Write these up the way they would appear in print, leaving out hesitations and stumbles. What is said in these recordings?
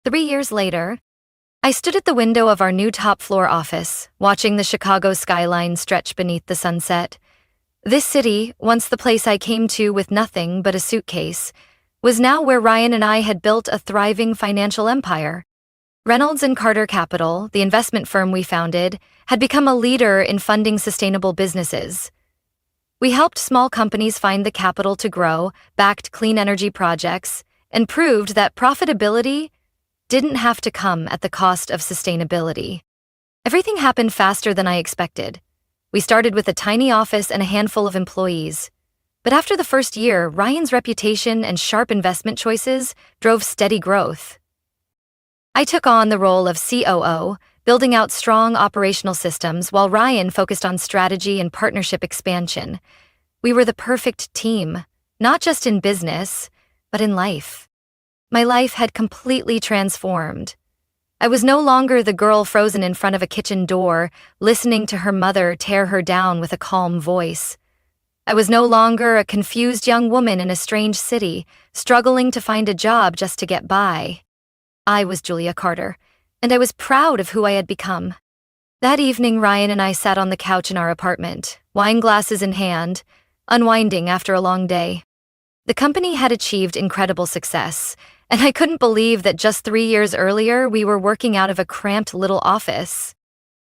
3 years later, I stood at the window of our new top-floor office, watching the Chicago skyline stretch beneath the sunset. This city, once the place I came to with nothing but a suitcase, was now where Ryan and I had built a thriving financial empire. Reynolds and Carter Capital, the investment firm we founded, had become a leader in funding sustainable businesses. We helped small companies find the capital to grow, backed clean energy projects, and proved that profitability didn't have to come at the cost of sustainability. Everything happened faster than I expected. We started with a tiny office and a handful of employees. But after the first year, Ryan's reputation and sharp investment choices drove steady growth. I took on the role of COO, building out strong operational systems while Ryan focused on strategy and partnership expansion. We were the perfect team, not just in business, but in life. My life had completely transformed. I was no longer the girl frozen in front of a kitchen door, listening to her mother tear her down with a calm voice. I was no longer a confused young woman in a strange city, struggling to find a job just to get by. I was Julia Carter, and I was proud of who I had become. That evening, Ryan and I sat on the couch in our apartment, wine glasses in hand, unwinding after a long day. The company had achieved incredible success, and I couldn't believe that just 3 years earlier we were working out of a cramped little office.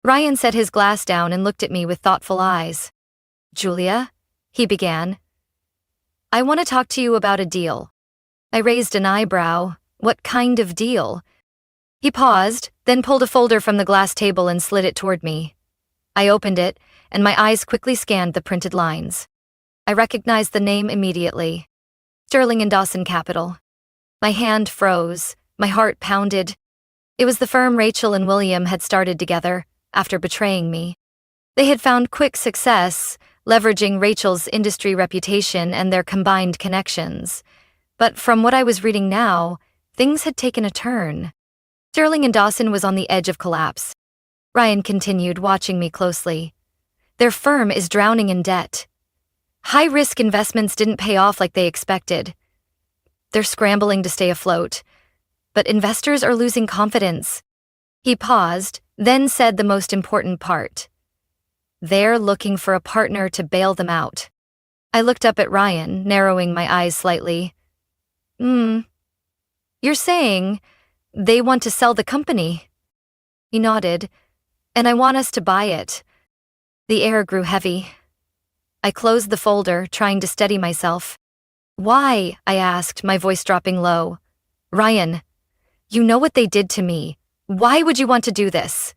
Ryan set his glass down and looked at me with thoughtful eyes. "Julia," he began, "I want to talk to you about a deal." I raised an eyebrow. "What kind of deal?" He paused, then pulled a folder from the glass table and slid it toward me. I opened it, and my eyes quickly scanned the printed lines. I recognized the name immediately. Sterling and Dawson Capital. My hand froze, my heart pounded. It was the firm Rachel and William had started together, after betraying me. They had found quick success, leveraging Rachel's industry reputation and their combined connections. But from what I was reading now, things had taken a turn. Sterling and Dawson was on the edge of collapse. Ryan continued, watching me closely. Their firm is drowning in debt. High-risk investments didn't pay off like they expected. They're scrambling to stay afloat, but investors are losing confidence. He paused, then said the most important part. They're looking for a partner to bail them out. I looked up at Ryan, narrowing my eyes slightly. You're saying they want to sell the company?" He nodded. "And I want us to buy it." The air grew heavy. I closed the folder, trying to steady myself. "Why?" I asked, my voice dropping low. "Ryan, you know what they did to me. Why would you want to do this?"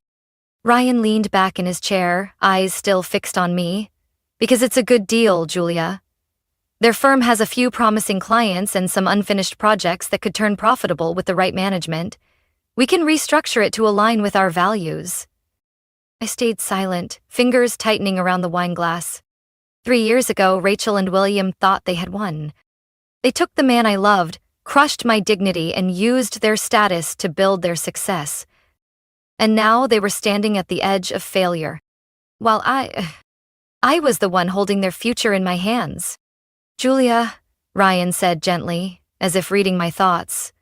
Ryan leaned back in his chair, eyes still fixed on me. "Because it's a good deal, Julia. Their firm has a few promising clients and some unfinished projects that could turn profitable with the right management. We can restructure it to align with our values." I stayed silent, fingers tightening around the wine glass. 3 years ago, Rachel and William thought they had won. They took the man I loved, crushed my dignity, and used their status to build their success. And now they were standing at the edge of failure, while I was the one holding their future in my hands. "Julia," Ryan said gently, as if reading my thoughts,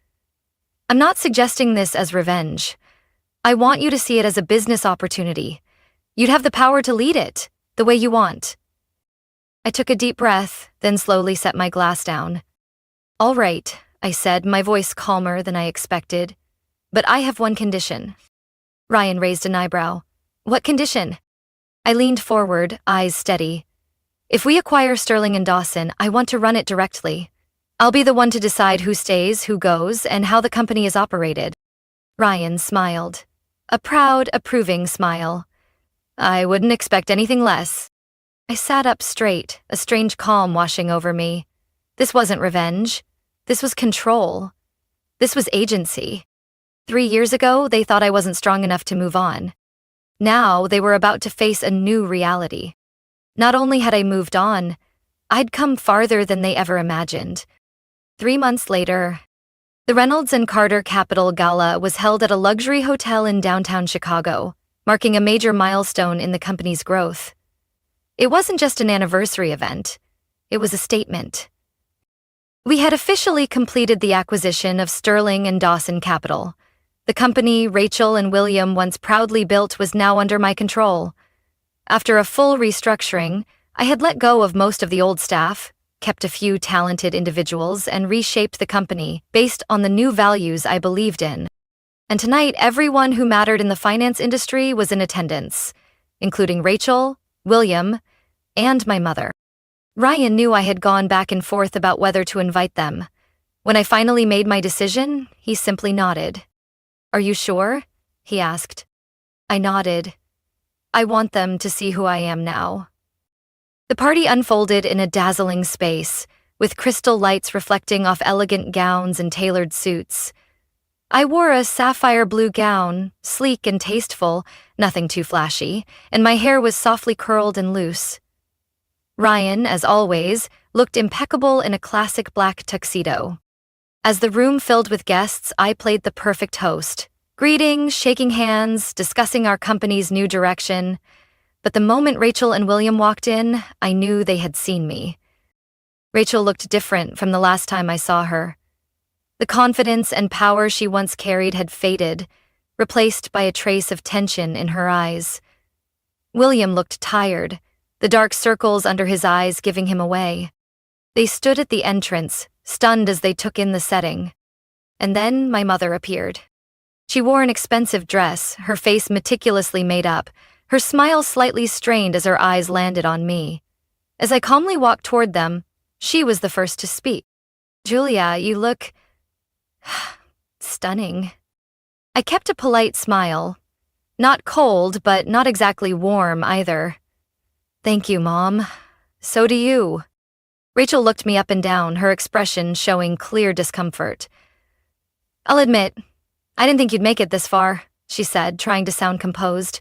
"I'm not suggesting this as revenge. I want you to see it as a business opportunity. You'd have the power to lead it, the way you want." I took a deep breath, then slowly set my glass down. "All right," I said, my voice calmer than I expected. "But I have one condition." Ryan raised an eyebrow. "What condition?" I leaned forward, eyes steady. "If we acquire Sterling and Dawson, I want to run it directly. I'll be the one to decide who stays, who goes, and how the company is operated." Ryan smiled. A proud, approving smile. "I wouldn't expect anything less." I sat up straight, a strange calm washing over me. This wasn't revenge. This was control. This was agency. 3 years ago, they thought I wasn't strong enough to move on. Now, they were about to face a new reality. Not only had I moved on, I'd come farther than they ever imagined. 3 months later, the Reynolds and Carter Capital Gala was held at a luxury hotel in downtown Chicago, marking a major milestone in the company's growth. It wasn't just an anniversary event. It was a statement. We had officially completed the acquisition of Sterling and Dawson Capital. The company Rachel and William once proudly built was now under my control. After a full restructuring, I had let go of most of the old staff, kept a few talented individuals, and reshaped the company based on the new values I believed in. And tonight, everyone who mattered in the finance industry was in attendance, including Rachel, William, and my mother. Ryan knew I had gone back and forth about whether to invite them. When I finally made my decision, he simply nodded. "Are you sure?" he asked. I nodded. "I want them to see who I am now." The party unfolded in a dazzling space, with crystal lights reflecting off elegant gowns and tailored suits. I wore a sapphire blue gown, sleek and tasteful, nothing too flashy, and my hair was softly curled and loose. Ryan, as always, looked impeccable in a classic black tuxedo. As the room filled with guests, I played the perfect host, greeting, shaking hands, discussing our company's new direction. But the moment Rachel and William walked in, I knew they had seen me. Rachel looked different from the last time I saw her. The confidence and power she once carried had faded, replaced by a trace of tension in her eyes. William looked tired, the dark circles under his eyes giving him away. They stood at the entrance, stunned as they took in the setting. And then my mother appeared. She wore an expensive dress, her face meticulously made up, her smile slightly strained as her eyes landed on me. As I calmly walked toward them, she was the first to speak. "Julia, you look stunning." I kept a polite smile. Not cold, but not exactly warm either. "Thank you, Mom. So do you." Rachel looked me up and down, her expression showing clear discomfort. "I'll admit, I didn't think you'd make it this far," she said, trying to sound composed.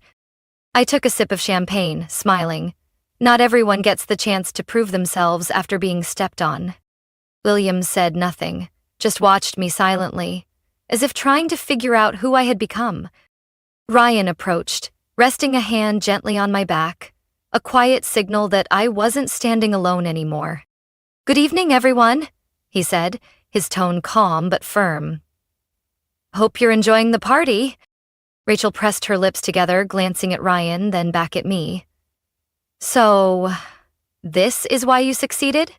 I took a sip of champagne, smiling. Not everyone gets the chance to prove themselves after being stepped on. William said nothing, just watched me silently, as if trying to figure out who I had become. Ryan approached, resting a hand gently on my back, a quiet signal that I wasn't standing alone anymore. "Good evening, everyone," he said, his tone calm but firm. "Hope you're enjoying the party." Rachel pressed her lips together, glancing at Ryan, then back at me. "So, this is why you succeeded?"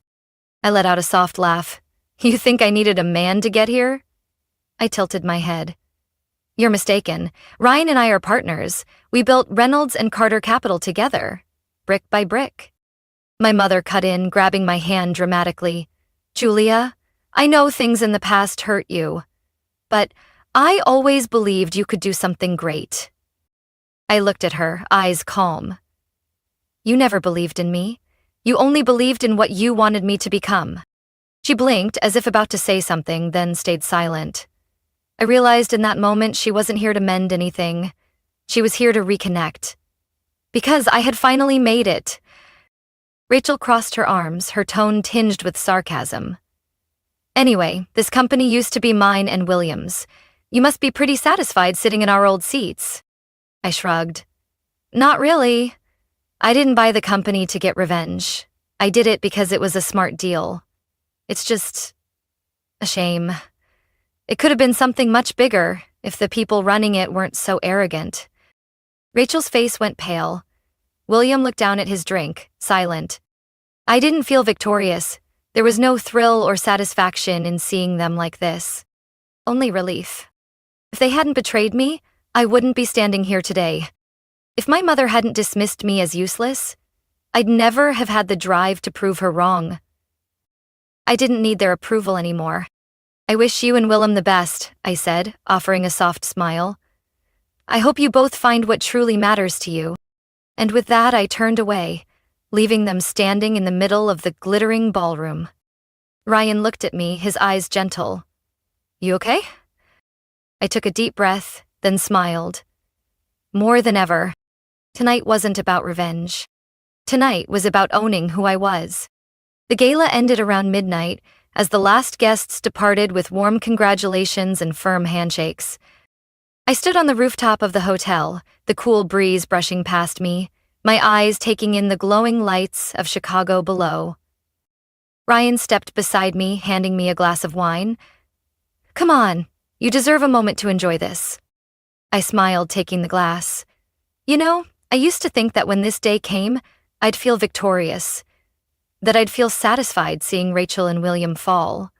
I let out a soft laugh. "You think I needed a man to get here?" I tilted my head. "You're mistaken. Ryan and I are partners. We built Reynolds and Carter Capital together, brick by brick." My mother cut in, grabbing my hand dramatically. "Julia, I know things in the past hurt you, but I always believed you could do something great." I looked at her, eyes calm. "You never believed in me. You only believed in what you wanted me to become." She blinked, as if about to say something, then stayed silent. I realized in that moment she wasn't here to mend anything. She was here to reconnect. Because I had finally made it. Rachel crossed her arms, her tone tinged with sarcasm. "Anyway, this company used to be mine and William's. You must be pretty satisfied sitting in our old seats." I shrugged. "Not really. I didn't buy the company to get revenge. I did it because it was a smart deal. It's just a shame. It could have been something much bigger if the people running it weren't so arrogant." Rachel's face went pale. William looked down at his drink, silent. I didn't feel victorious. There was no thrill or satisfaction in seeing them like this. Only relief. If they hadn't betrayed me, I wouldn't be standing here today. If my mother hadn't dismissed me as useless, I'd never have had the drive to prove her wrong. I didn't need their approval anymore. "I wish you and Willem the best," I said, offering a soft smile. "I hope you both find what truly matters to you." And with that, I turned away, leaving them standing in the middle of the glittering ballroom. Ryan looked at me, his eyes gentle. "You okay?" I took a deep breath, then smiled. More than ever, tonight wasn't about revenge. Tonight was about owning who I was. The gala ended around midnight as the last guests departed with warm congratulations and firm handshakes. I stood on the rooftop of the hotel, the cool breeze brushing past me, my eyes taking in the glowing lights of Chicago below. Ryan stepped beside me, handing me a glass of wine. Come on, you deserve a moment to enjoy this. I smiled, taking the glass. You know, I used to think that when this day came, I'd feel victorious, that I'd feel satisfied seeing Rachel and William fall.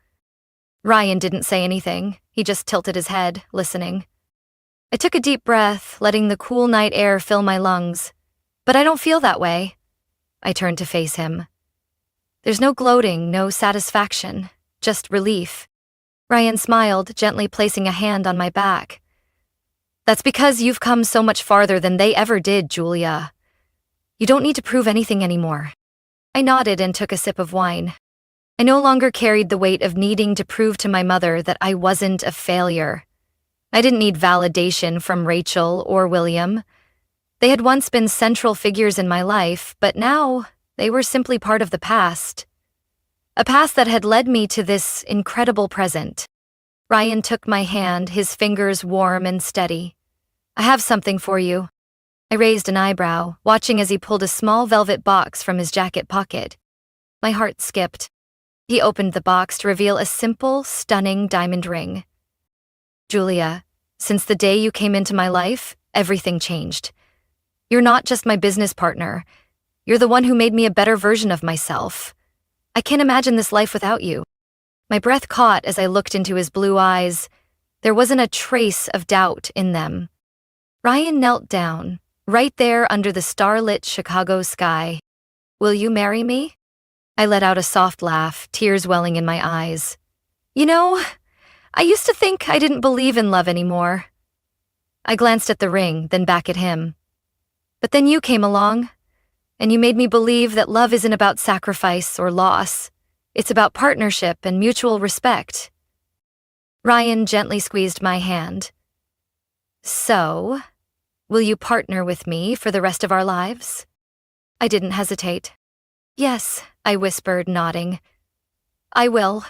Ryan didn't say anything. He just tilted his head, listening. I took a deep breath, letting the cool night air fill my lungs. But I don't feel that way. I turned to face him. There's no gloating, no satisfaction, just relief. Ryan smiled, gently placing a hand on my back. That's because you've come so much farther than they ever did, Julia. You don't need to prove anything anymore. I nodded and took a sip of wine. I no longer carried the weight of needing to prove to my mother that I wasn't a failure. I didn't need validation from Rachel or William. They had once been central figures in my life, but now they were simply part of the past. A past that had led me to this incredible present. Ryan took my hand, his fingers warm and steady. I have something for you. I raised an eyebrow, watching as he pulled a small velvet box from his jacket pocket. My heart skipped. He opened the box to reveal a simple, stunning diamond ring. Julia, since the day you came into my life, everything changed. You're not just my business partner. You're the one who made me a better version of myself. I can't imagine this life without you. My breath caught as I looked into his blue eyes. There wasn't a trace of doubt in them. Ryan knelt down, right there under the starlit Chicago sky. Will you marry me? I let out a soft laugh, tears welling in my eyes. You know, I used to think I didn't believe in love anymore. I glanced at the ring, then back at him. But then you came along, and you made me believe that love isn't about sacrifice or loss. It's about partnership and mutual respect. Ryan gently squeezed my hand. So, will you partner with me for the rest of our lives? I didn't hesitate. Yes, I whispered, nodding. I will.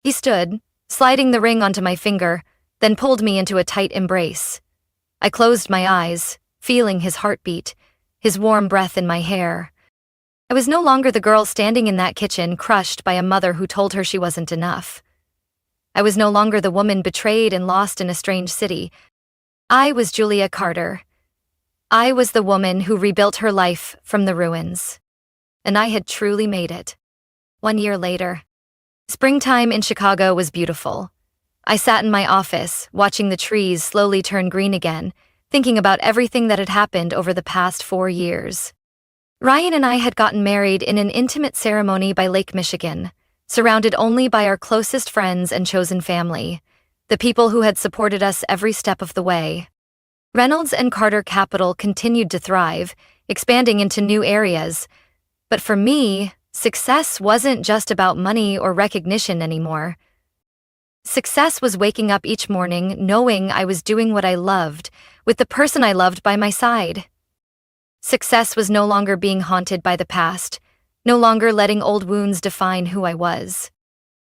He stood, sliding the ring onto my finger, then pulled me into a tight embrace. I closed my eyes, feeling his heartbeat, his warm breath in my hair. I was no longer the girl standing in that kitchen, crushed by a mother who told her she wasn't enough. I was no longer the woman betrayed and lost in a strange city. I was Julia Carter. I was the woman who rebuilt her life from the ruins. And I had truly made it. 1 year later. Springtime in Chicago was beautiful. I sat in my office, watching the trees slowly turn green again, thinking about everything that had happened over the past 4 years. Ryan and I had gotten married in an intimate ceremony by Lake Michigan, surrounded only by our closest friends and chosen family, the people who had supported us every step of the way. Reynolds and Carter Capital continued to thrive, expanding into new areas. But for me, success wasn't just about money or recognition anymore. Success was waking up each morning knowing I was doing what I loved, with the person I loved by my side. Success was no longer being haunted by the past, no longer letting old wounds define who I was.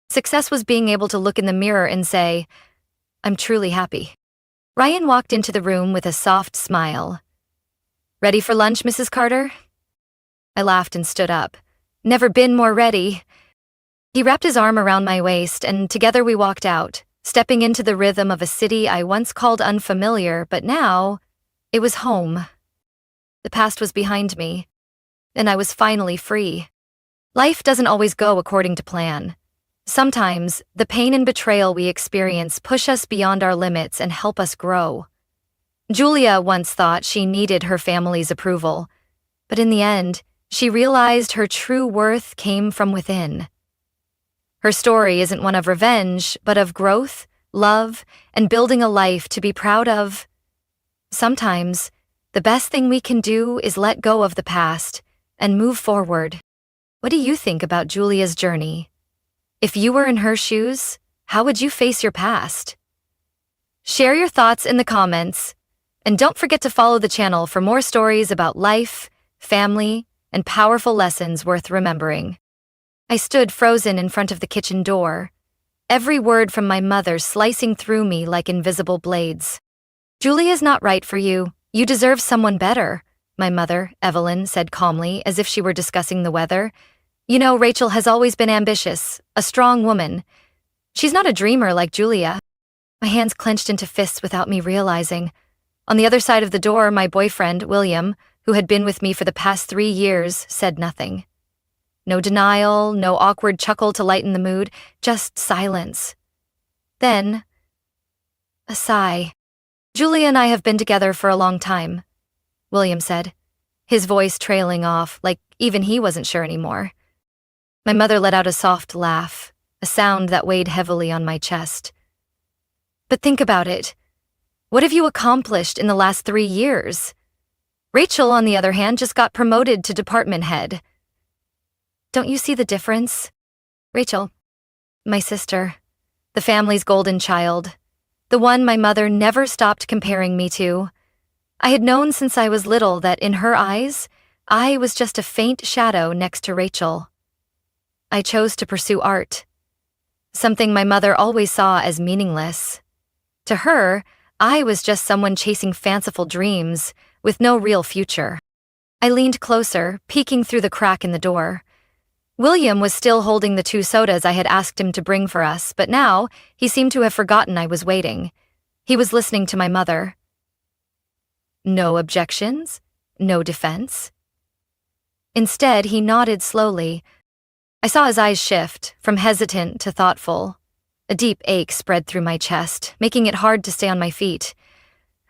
Success was being able to look in the mirror and say, I'm truly happy. Ryan walked into the room with a soft smile. Ready for lunch, Mrs. Carter? I laughed and stood up. Never been more ready. He wrapped his arm around my waist, and together we walked out, stepping into the rhythm of a city I once called unfamiliar, but now it was home. The past was behind me, and I was finally free. Life doesn't always go according to plan. Sometimes, the pain and betrayal we experience push us beyond our limits and help us grow. Julia once thought she needed her family's approval, but in the end, she realized her true worth came from within. Her story isn't one of revenge, but of growth, love, and building a life to be proud of. Sometimes, the best thing we can do is let go of the past and move forward. What do you think about Julia's journey? If you were in her shoes, how would you face your past? Share your thoughts in the comments, and don't forget to follow the channel for more stories about life, family, and powerful lessons worth remembering. I stood frozen in front of the kitchen door, every word from my mother slicing through me like invisible blades. Julia's not right for you. You deserve someone better, my mother, Evelyn, said calmly, as if she were discussing the weather. You know, Rachel has always been ambitious, a strong woman. She's not a dreamer like Julia. My hands clenched into fists without me realizing. On the other side of the door, my boyfriend, William, who had been with me for the past 3 years, said nothing. No denial, no awkward chuckle to lighten the mood, just silence. Then, a sigh. Julia and I have been together for a long time, William said, his voice trailing off, like even he wasn't sure anymore. My mother let out a soft laugh, a sound that weighed heavily on my chest. But think about it. What have you accomplished in the last 3 years? Rachel, on the other hand, just got promoted to department head. Don't you see the difference? Rachel, my sister, the family's golden child, the one my mother never stopped comparing me to. I had known since I was little that in her eyes, I was just a faint shadow next to Rachel. I chose to pursue art, something my mother always saw as meaningless. To her, I was just someone chasing fanciful dreams with no real future. I leaned closer, peeking through the crack in the door. William was still holding the 2 sodas I had asked him to bring for us, but now he seemed to have forgotten I was waiting. He was listening to my mother. No objections? No defense? Instead, he nodded slowly. I saw his eyes shift, from hesitant to thoughtful. A deep ache spread through my chest, making it hard to stay on my feet.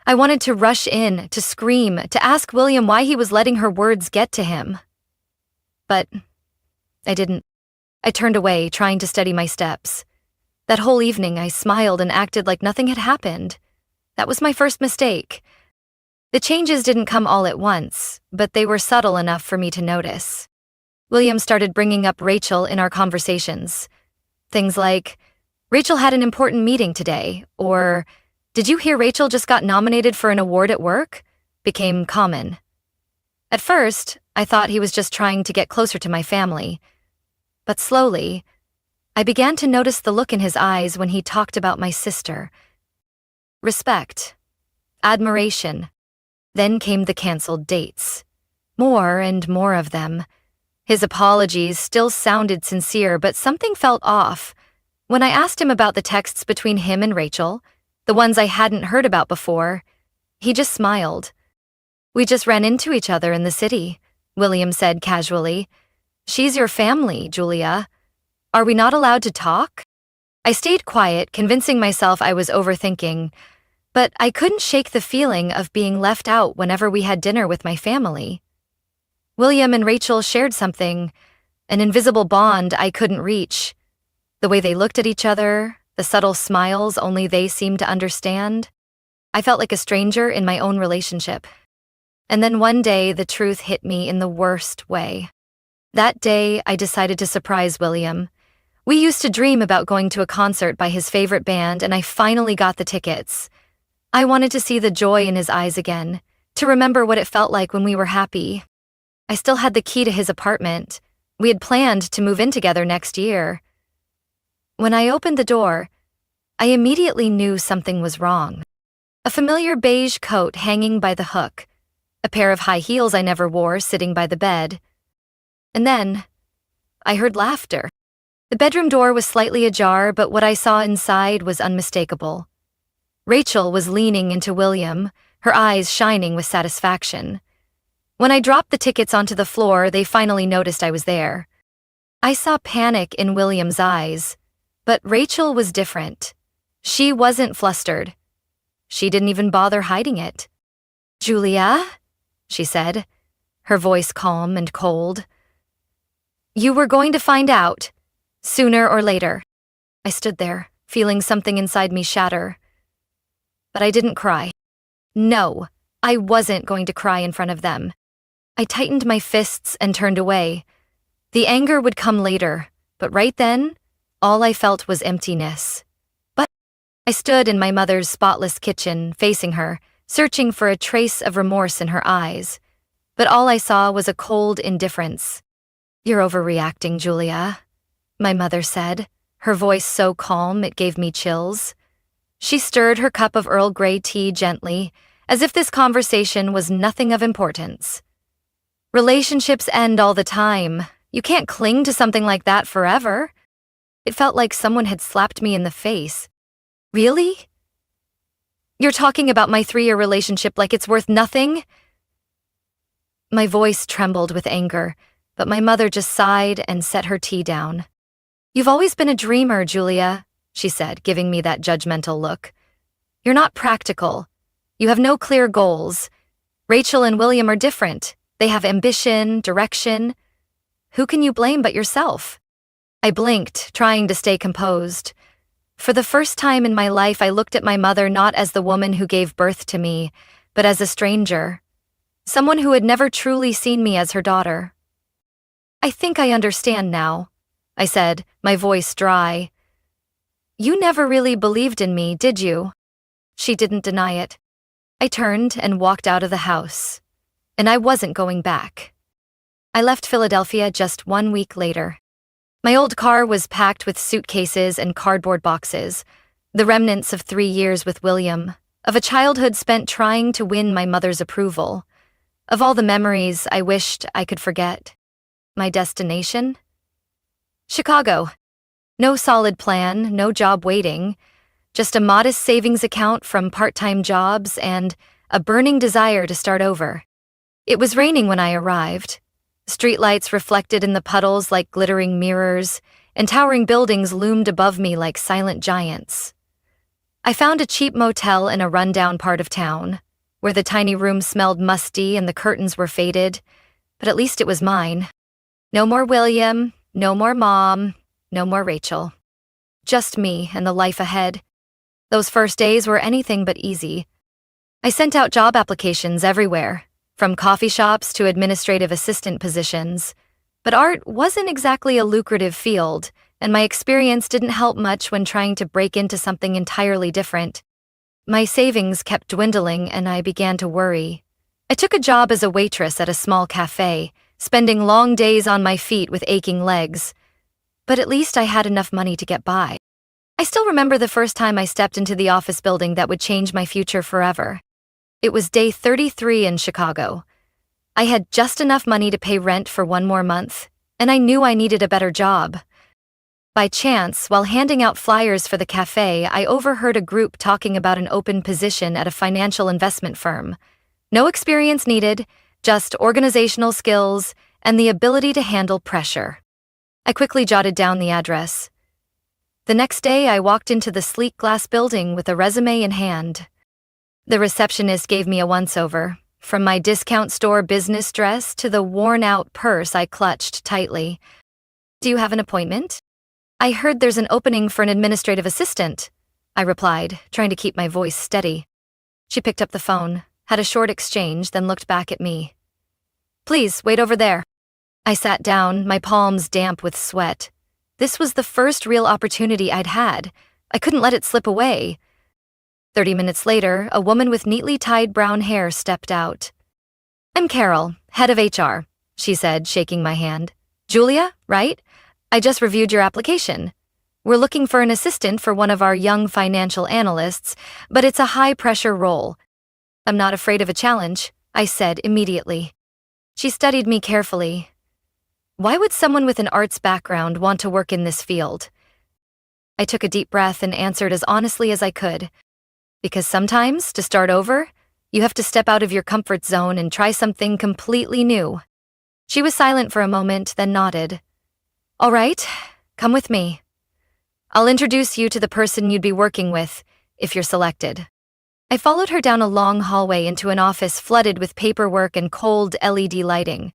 I wanted to rush in, to scream, to ask William why he was letting her words get to him. But I didn't. I turned away, trying to steady my steps. That whole evening, I smiled and acted like nothing had happened. That was my first mistake. The changes didn't come all at once, but they were subtle enough for me to notice. William started bringing up Rachel in our conversations. Things like, Rachel had an important meeting today, or, did you hear Rachel just got nominated for an award at work? Became common. At first, I thought he was just trying to get closer to my family. But slowly, I began to notice the look in his eyes when he talked about my sister. Respect. Admiration. Then came the canceled dates. More and more of them. His apologies still sounded sincere, but something felt off. When I asked him about the texts between him and Rachel, the ones I hadn't heard about before, he just smiled. We just ran into each other in the city, William said casually. She's your family, Julia. Are we not allowed to talk? I stayed quiet, convincing myself I was overthinking, but I couldn't shake the feeling of being left out whenever we had dinner with my family. William and Rachel shared something, an invisible bond I couldn't reach. The way they looked at each other, the subtle smiles only they seemed to understand. I felt like a stranger in my own relationship. And then one day, the truth hit me in the worst way. That day, I decided to surprise William. We used to dream about going to a concert by his favorite band, and I finally got the tickets. I wanted to see the joy in his eyes again, to remember what it felt like when we were happy. I still had the key to his apartment. We had planned to move in together next year. When I opened the door, I immediately knew something was wrong. A familiar beige coat hanging by the hook, a pair of high heels I never wore sitting by the bed. And then, I heard laughter. The bedroom door was slightly ajar, but what I saw inside was unmistakable. Rachel was leaning into William, her eyes shining with satisfaction. When I dropped the tickets onto the floor, they finally noticed I was there. I saw panic in William's eyes, but Rachel was different. She wasn't flustered. She didn't even bother hiding it. "Julia?" she said, her voice calm and cold. "You were going to find out, sooner or later." I stood there, feeling something inside me shatter. But I didn't cry. No, I wasn't going to cry in front of them. I tightened my fists and turned away. The anger would come later, but right then, all I felt was emptiness. But I stood in my mother's spotless kitchen, facing her, searching for a trace of remorse in her eyes. But all I saw was a cold indifference. "You're overreacting, Julia," my mother said, her voice so calm it gave me chills. She stirred her cup of Earl Grey tea gently, as if this conversation was nothing of importance. "Relationships end all the time," You can't cling to something like that forever. It felt like someone had slapped me in the face. Really? You're talking about my 3-year relationship like it's worth nothing? My voice trembled with anger, but my mother just sighed and set her tea down. You've always been a dreamer, Julia, she said, giving me that judgmental look. You're not practical. You have no clear goals. Rachel and William are different. They have ambition, direction. Who can you blame but yourself? I blinked, trying to stay composed. For the first time in my life, I looked at my mother not as the woman who gave birth to me, but as a stranger. Someone who had never truly seen me as her daughter. I think I understand now, I said, my voice dry. You never really believed in me, did you? She didn't deny it. I turned and walked out of the house. And I wasn't going back. I left Philadelphia just 1 week later. My old car was packed with suitcases and cardboard boxes, the remnants of 3 years with William, of a childhood spent trying to win my mother's approval, of all the memories I wished I could forget. My destination? Chicago. No solid plan, no job waiting, just a modest savings account from part-time jobs and a burning desire to start over. It was raining when I arrived. Streetlights reflected in the puddles like glittering mirrors, and towering buildings loomed above me like silent giants. I found a cheap motel in a rundown part of town, where the tiny room smelled musty and the curtains were faded, but at least it was mine. No more William, no more Mom, no more Rachel. Just me and the life ahead. Those first days were anything but easy. I sent out job applications everywhere, from coffee shops to administrative assistant positions. But art wasn't exactly a lucrative field, and my experience didn't help much when trying to break into something entirely different. My savings kept dwindling, and I began to worry. I took a job as a waitress at a small cafe, spending long days on my feet with aching legs. But at least I had enough money to get by. I still remember the first time I stepped into the office building that would change my future forever. It was day 33 in Chicago. I had just enough money to pay rent for 1 more month, and I knew I needed a better job. By chance, while handing out flyers for the cafe, I overheard a group talking about an open position at a financial investment firm. No experience needed, just organizational skills and the ability to handle pressure. I quickly jotted down the address. The next day, I walked into the sleek glass building with a resume in hand. The receptionist gave me a once-over, from my discount store business dress to the worn-out purse I clutched tightly. Do you have an appointment? I heard there's an opening for an administrative assistant, I replied, trying to keep my voice steady. She picked up the phone, had a short exchange, then looked back at me. Please, wait over there. I sat down, my palms damp with sweat. This was the first real opportunity I'd had. I couldn't let it slip away. 30 minutes later, a woman with neatly tied brown hair stepped out. I'm Carol, head of HR, she said, shaking my hand. Julia, right? I just reviewed your application. We're looking for an assistant for one of our young financial analysts, but it's a high-pressure role. I'm not afraid of a challenge, I said immediately. She studied me carefully. Why would someone with an arts background want to work in this field? I took a deep breath and answered as honestly as I could. Because sometimes, to start over, you have to step out of your comfort zone and try something completely new. She was silent for a moment, then nodded. All right, come with me. I'll introduce you to the person you'd be working with, if you're selected. I followed her down a long hallway into an office flooded with paperwork and cold LED lighting.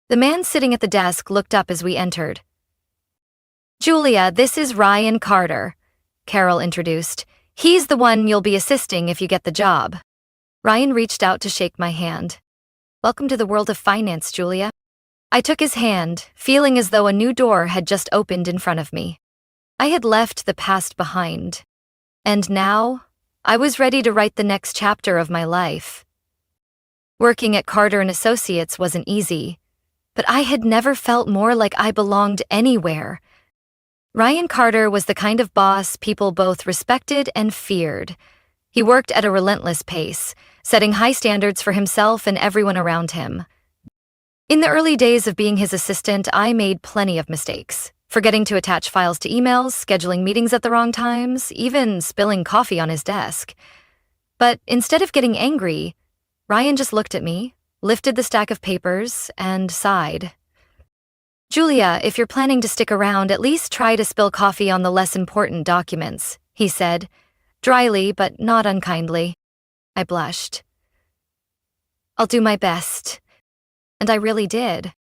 The man sitting at the desk looked up as we entered. Julia, this is Ryan Carter, Carol introduced. He's the one you'll be assisting if you get the job. Ryan reached out to shake my hand. Welcome to the world of finance, Julia. I took his hand, feeling as though a new door had just opened in front of me. I had left the past behind. And now, I was ready to write the next chapter of my life. Working at Carter & Associates wasn't easy, but I had never felt more like I belonged anywhere. Ryan Carter was the kind of boss people both respected and feared. He worked at a relentless pace, setting high standards for himself and everyone around him. In the early days of being his assistant, I made plenty of mistakes, forgetting to attach files to emails, scheduling meetings at the wrong times, even spilling coffee on his desk. But instead of getting angry, Ryan just looked at me, lifted the stack of papers, and sighed. "Julia, if you're planning to stick around, at least try to spill coffee on the less important documents," he said, dryly but not unkindly. I blushed. "I'll do my best." And I really did.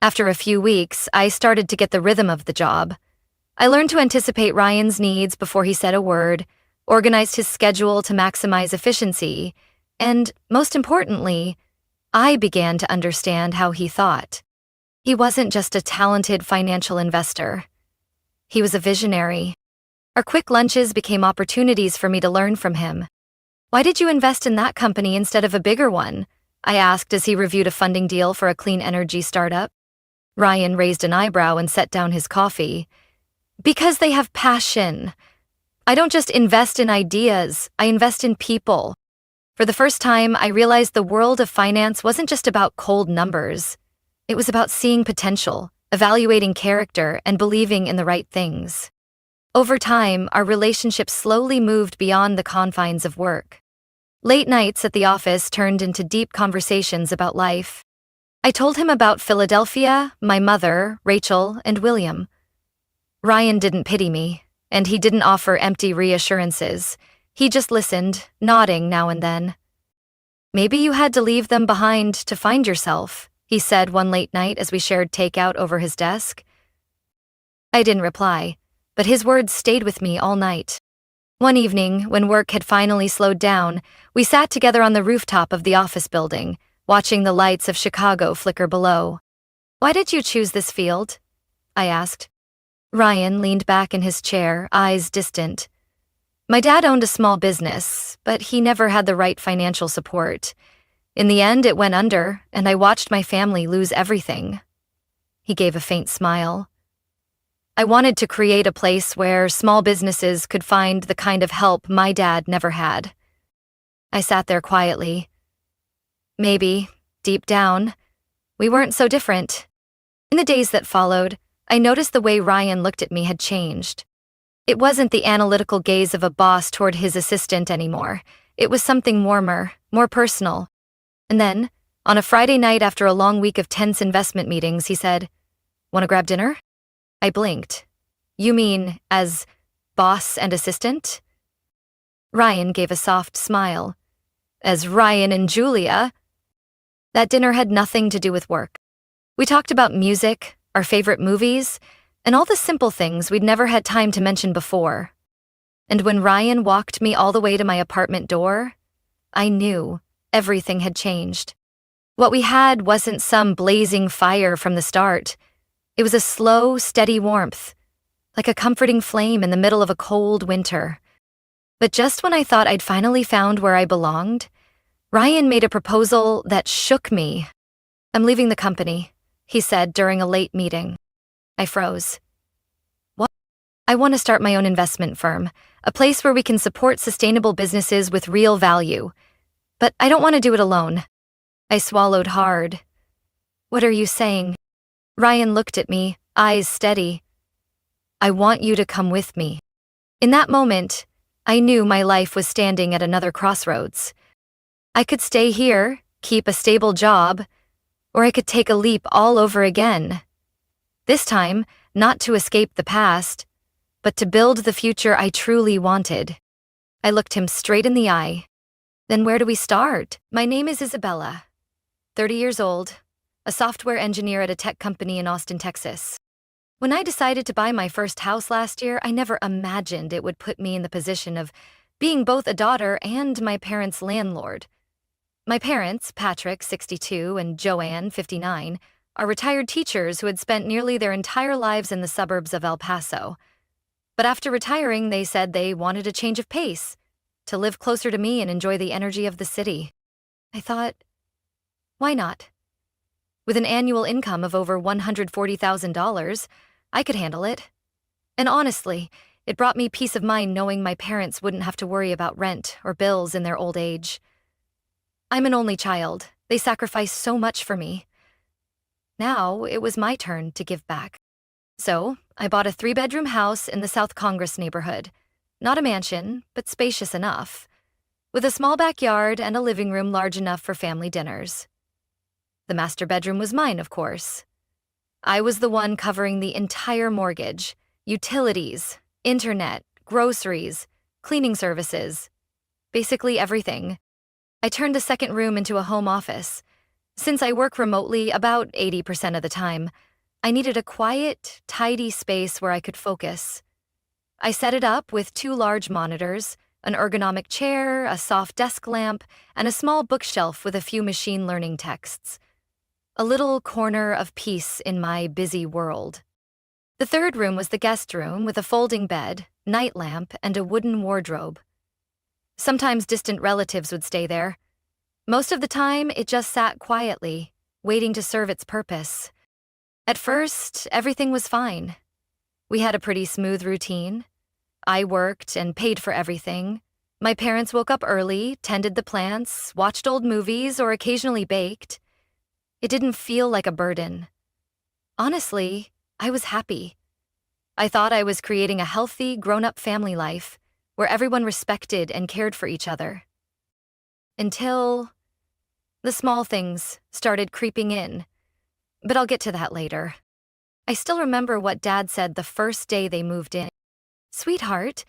After a few weeks, I started to get the rhythm of the job. I learned to anticipate Ryan's needs before he said a word, organized his schedule to maximize efficiency, and, most importantly, I began to understand how he thought. He wasn't just a talented financial investor. He was a visionary. Our quick lunches became opportunities for me to learn from him. "Why did you invest in that company instead of a bigger one?" I asked as he reviewed a funding deal for a clean energy startup. Ryan raised an eyebrow and set down his coffee. "Because they have passion. I don't just invest in ideas, I invest in people." For the first time, I realized the world of finance wasn't just about cold numbers. It was about seeing potential, evaluating character, and believing in the right things. Over time, our relationship slowly moved beyond the confines of work. Late nights at the office turned into deep conversations about life. I told him about Philadelphia, my mother, Rachel, and William. Ryan didn't pity me, and he didn't offer empty reassurances. He just listened, nodding now and then. "Maybe you had to leave them behind to find yourself," he said one late night as we shared takeout over his desk. I didn't reply, but his words stayed with me all night. One evening, when work had finally slowed down, we sat together on the rooftop of the office building, watching the lights of Chicago flicker below. "Why did you choose this field?" I asked. Ryan leaned back in his chair, eyes distant. "My dad owned a small business, but he never had the right financial support. In the end, it went under, and I watched my family lose everything." He gave a faint smile. "I wanted to create a place where small businesses could find the kind of help my dad never had." I sat there quietly. Maybe, deep down, we weren't so different. In the days that followed, I noticed the way Ryan looked at me had changed. It wasn't the analytical gaze of a boss toward his assistant anymore. It was something warmer, more personal. And then, on a Friday night after a long week of tense investment meetings, he said, "Want to grab dinner?" I blinked. "You mean as boss and assistant?" Ryan gave a soft smile. "As Ryan and Julia." That dinner had nothing to do with work. We talked about music, our favorite movies, and all the simple things we'd never had time to mention before. And when Ryan walked me all the way to my apartment door, I knew everything had changed. What we had wasn't some blazing fire from the start. It was a slow, steady warmth, like a comforting flame in the middle of a cold winter. But just when I thought I'd finally found where I belonged, Ryan made a proposal that shook me. "I'm leaving the company," he said during a late meeting. I froze. "What?" "I want to start my own investment firm, a place where we can support sustainable businesses with real value. But I don't want to do it alone." I swallowed hard. "What are you saying?" Ryan looked at me, eyes steady. "I want you to come with me." In that moment, I knew my life was standing at another crossroads. I could stay here, keep a stable job, or I could take a leap all over again. This time, not to escape the past, but to build the future I truly wanted. I looked him straight in the eye. "Then where do we start?" "My name is Isabella, 30 years old, a software engineer at a tech company in Austin, Texas. When I decided to buy my first house last year, I never imagined it would put me in the position of being both a daughter and my parents' landlord. My parents, Patrick, 62, and Joanne, 59, are retired teachers who had spent nearly their entire lives in the suburbs of El Paso. But after retiring, they said they wanted a change of pace, to live closer to me and enjoy the energy of the city. I thought, why not? With an annual income of over $140,000, I could handle it. And honestly, it brought me peace of mind knowing my parents wouldn't have to worry about rent or bills in their old age. I'm an only child. They sacrificed so much for me. Now it was my turn to give back. So, I bought a 3-bedroom house in the South Congress neighborhood. Not a mansion, but spacious enough, with a small backyard and a living room large enough for family dinners. The master bedroom was mine, of course. I was the one covering the entire mortgage, utilities, internet, groceries, cleaning services, basically everything. I turned the second room into a home office. Since I work remotely about 80% of the time, I needed a quiet, tidy space where I could focus. I set it up with 2 large monitors, an ergonomic chair, a soft desk lamp, and a small bookshelf with a few machine learning texts. A little corner of peace in my busy world. The third room was the guest room with a folding bed, night lamp, and a wooden wardrobe. Sometimes distant relatives would stay there. Most of the time, it just sat quietly, waiting to serve its purpose. At first, everything was fine. We had a pretty smooth routine. I worked and paid for everything. My parents woke up early, tended the plants, watched old movies, or occasionally baked. It didn't feel like a burden. Honestly, I was happy. I thought I was creating a healthy, grown-up family life where everyone respected and cared for each other. Until the small things started creeping in. But I'll get to that later. I still remember what Dad said the first day they moved in. "Sweetheart,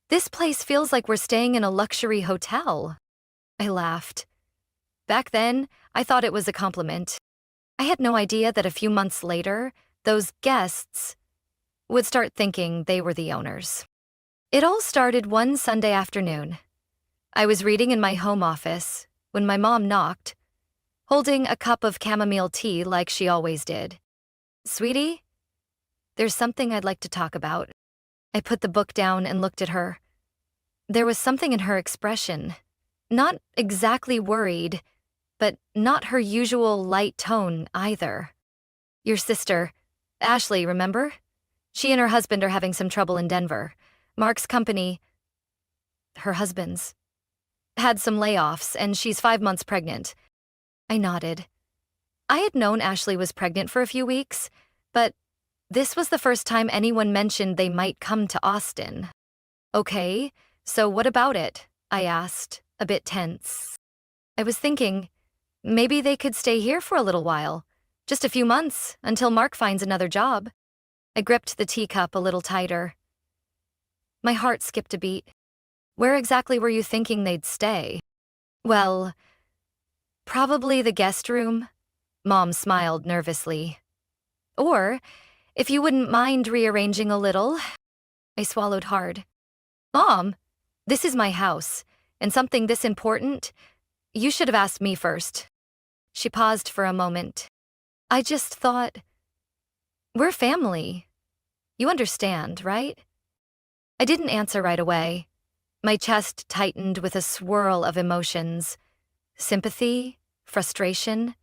this place feels like we're staying in a luxury hotel." I laughed. Back then, I thought it was a compliment. I had no idea that a few months later, those guests would start thinking they were the owners. It all started one Sunday afternoon. I was reading in my home office when my mom knocked, holding a cup of chamomile tea like she always did. "Sweetie, there's something I'd like to talk about." I put the book down and looked at her. There was something in her expression. Not exactly worried, but not her usual light tone either. "Your sister, Ashley, remember? She and her husband are having some trouble in Denver. Mark's company, her husband's, had some layoffs, and she's 5 months pregnant." I nodded. I had known Ashley was pregnant for a few weeks, but this was the first time anyone mentioned they might come to Austin. "Okay, so what about it?" I asked, a bit tense. I was thinking, maybe they could stay here for a little while, just a few months, until Mark finds another job. I gripped the teacup a little tighter. My heart skipped a beat. "Where exactly were you thinking they'd stay?" "Well, probably the guest room." Mom smiled nervously. "Or, if you wouldn't mind rearranging a little." I swallowed hard. "Mom, this is my house, and something this important, you should have asked me first." She paused for a moment. "I just thought, we're family. You understand, right?" I didn't answer right away. My chest tightened with a swirl of emotions. Sympathy, frustration,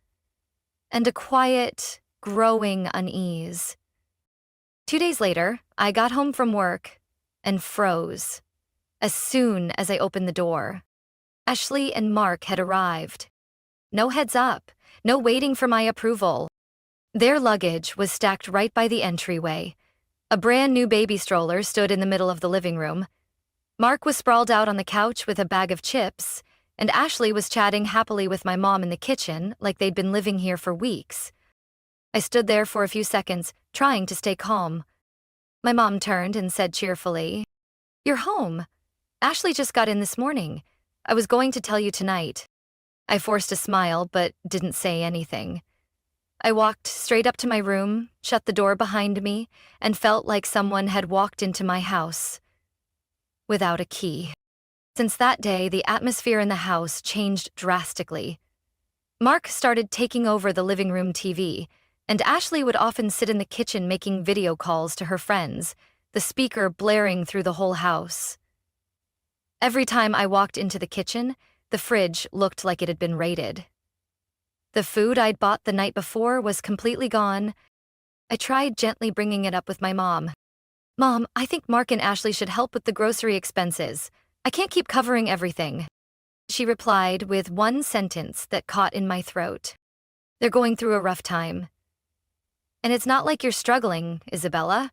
and a quiet, growing unease. 2 days later, I got home from work and froze as soon as I opened the door. Ashley and Mark had arrived. No heads up, no waiting for my approval. Their luggage was stacked right by the entryway. A brand new baby stroller stood in the middle of the living room. Mark was sprawled out on the couch with a bag of chips, and Ashley was chatting happily with my mom in the kitchen like they'd been living here for weeks. I stood there for a few seconds, trying to stay calm. My mom turned and said cheerfully, "You're home. Ashley just got in this morning. I was going to tell you tonight." I forced a smile, but didn't say anything. I walked straight up to my room, shut the door behind me, and felt like someone had walked into my house without a key. Since that day, the atmosphere in the house changed drastically. Mark started taking over the living room TV, and Ashley would often sit in the kitchen making video calls to her friends, the speaker blaring through the whole house. Every time I walked into the kitchen, the fridge looked like it had been raided. The food I'd bought the night before was completely gone. I tried gently bringing it up with my mom. "Mom, I think Mark and Ashley should help with the grocery expenses. I can't keep covering everything." She replied with one sentence that caught in my throat. "They're going through a rough time. And it's not like you're struggling, Isabella.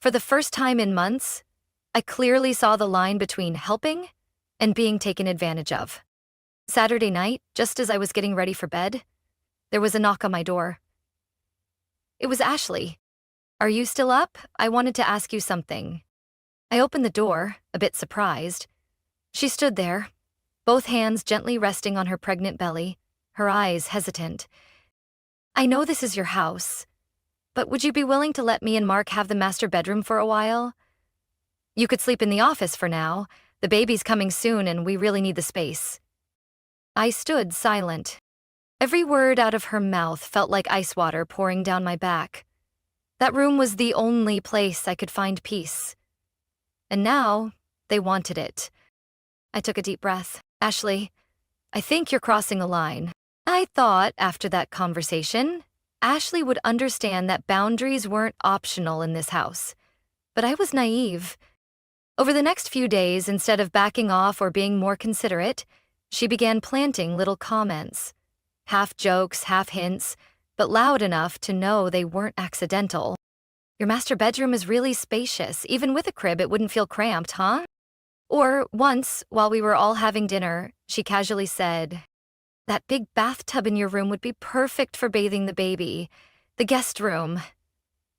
For the first time in months, I clearly saw the line between helping and being taken advantage of. Saturday night, just as I was getting ready for bed, there was a knock on my door. It was Ashley. "Are you still up? I wanted to ask you something." I opened the door, a bit surprised. She stood there, both hands gently resting on her pregnant belly, her eyes hesitant. "I know this is your house, but would you be willing to let me and Mark have the master bedroom for a while? You could sleep in the office for now. The baby's coming soon and we really need the space." I stood silent. Every word out of her mouth felt like ice water pouring down my back. That room was the only place I could find peace. And now, they wanted it. I took a deep breath. "Ashley, I think you're crossing a line." I thought, after that conversation, Ashley would understand that boundaries weren't optional in this house. But I was naive. Over the next few days, instead of backing off or being more considerate, she began planting little comments. Half jokes, half hints, but loud enough to know they weren't accidental. "Your master bedroom is really spacious. Even with a crib, it wouldn't feel cramped, huh?" Or once, while we were all having dinner, she casually said, "That big bathtub in your room would be perfect for bathing the baby. The guest room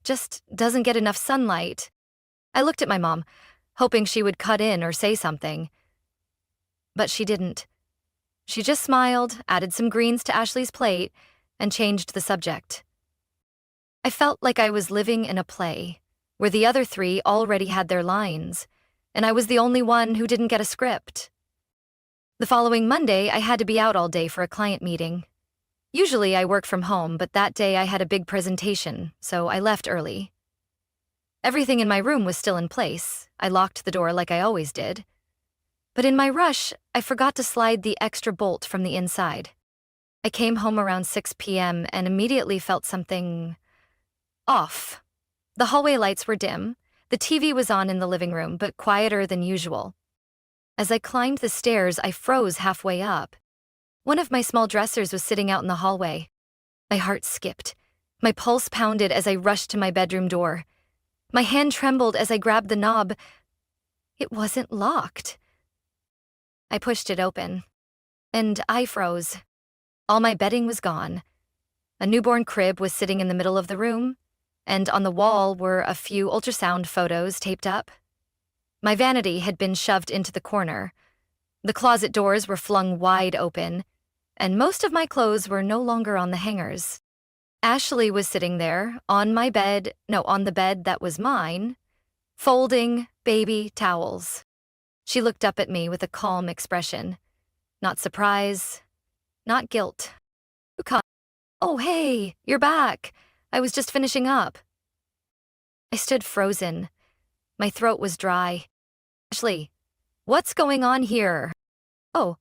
just doesn't get enough sunlight." I looked at my mom, hoping she would cut in or say something. But she didn't. She just smiled, added some greens to Ashley's plate, and changed the subject. I felt like I was living in a play, where the other three already had their lines, and I was the only one who didn't get a script. The following Monday, I had to be out all day for a client meeting. Usually I work from home, but that day I had a big presentation, so I left early. Everything in my room was still in place. I locked the door like I always did. But in my rush, I forgot to slide the extra bolt from the inside. I came home around 6 p.m. and immediately felt something off. The hallway lights were dim. The TV was on in the living room, but quieter than usual. As I climbed the stairs, I froze halfway up. One of my small dressers was sitting out in the hallway. My heart skipped. My pulse pounded as I rushed to my bedroom door. My hand trembled as I grabbed the knob. It wasn't locked. I pushed it open, and I froze. All my bedding was gone. A newborn crib was sitting in the middle of the room, and on the wall were a few ultrasound photos taped up. My vanity had been shoved into the corner. The closet doors were flung wide open, and most of my clothes were no longer on the hangers. Ashley was sitting there, on the bed that was mine, folding baby towels. She looked up at me with a calm expression. Not surprise, not guilt. "Oh, hey, you're back. I was just finishing up." I stood frozen. My throat was dry. "Ashley, what's going on here?" "Oh,